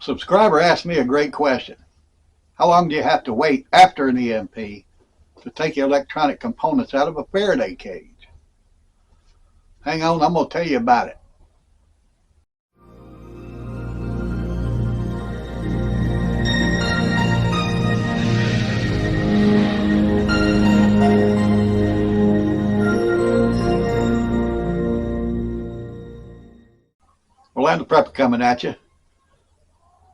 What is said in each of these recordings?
Subscriber asked me a great question. How long do you have to wait after an EMP to take electronic components out of a Faraday cage? Hang on, I'm going to tell you about it. Orlando Prepper coming at you.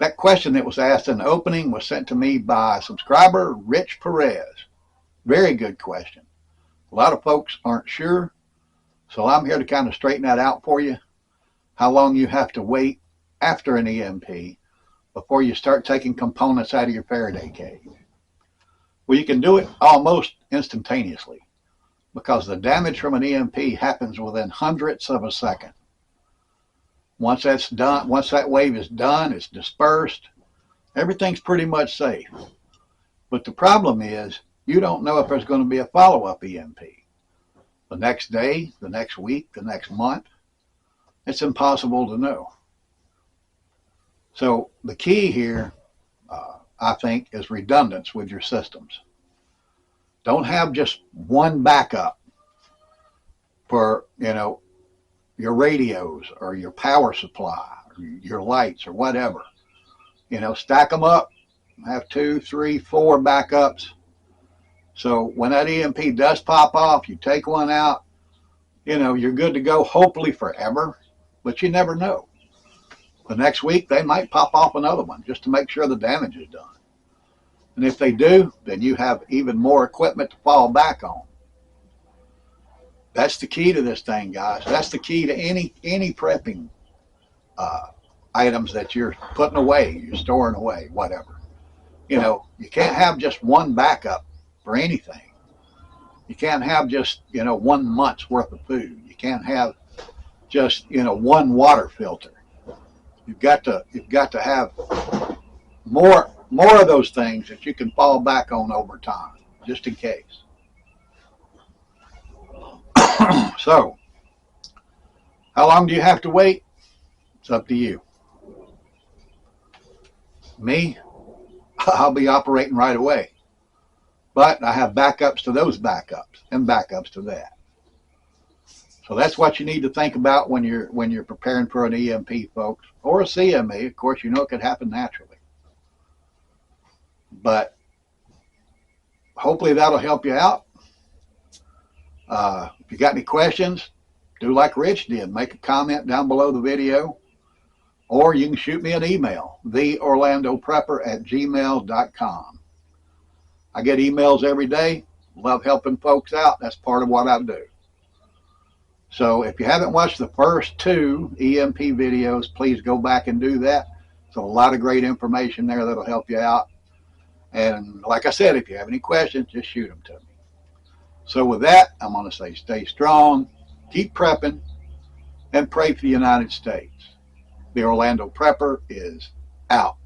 That question that was asked in the opening was sent to me by subscriber Rich Perez. Very good question. A lot of folks aren't sure, so I'm here to kind of straighten that out for you. How long you have to wait after an EMP before you start taking components out of your Faraday cage. Well, you can do it almost instantaneously because the damage from an EMP happens within hundredths of a second. Once that's done, once that wave is done, it's dispersed, everything's pretty much safe. But the problem is you don't know if there's going to be a follow-up EMP. The next day, the next week, the next month, it's impossible to know. So the key here, I think, is redundance with your systems. Don't have just one backup for, your radios or your power supply, or your lights or whatever. Stack them up, have 2, 3, 4 backups. So when that EMP does pop off, you take one out, you're good to go, hopefully forever, but you never know. The next week, they might pop off another one just to make sure the damage is done. And if they do, then you have even more equipment to fall back on. That's the key to this thing, guys. That's the key to any prepping items that you're putting away, you're storing away, whatever. You can't have just one backup for anything. You can't have just 1 month's worth of food. You can't have just one water filter. You've got to have more of those things that you can fall back on over time, just in case. So, how long do you have to wait? It's up to you. Me, I'll be operating right away. But I have backups to those backups and backups to that. So that's what you need to think about when you're preparing for an EMP, folks, or a CME. Of course, it could happen naturally. But hopefully that'll help you out. If you got any questions, do like Rich did. Make a comment down below the video, or you can shoot me an email, theorlandoprepper@gmail.com. I get emails every day. Love helping folks out. That's part of what I do. So if you haven't watched the first 2 EMP videos, please go back and do that. There's a lot of great information there that'll help you out. And like I said, if you have any questions, just shoot them to me. So with that, I'm going to say stay strong, keep prepping, and pray for the United States. The Orlando Prepper is out.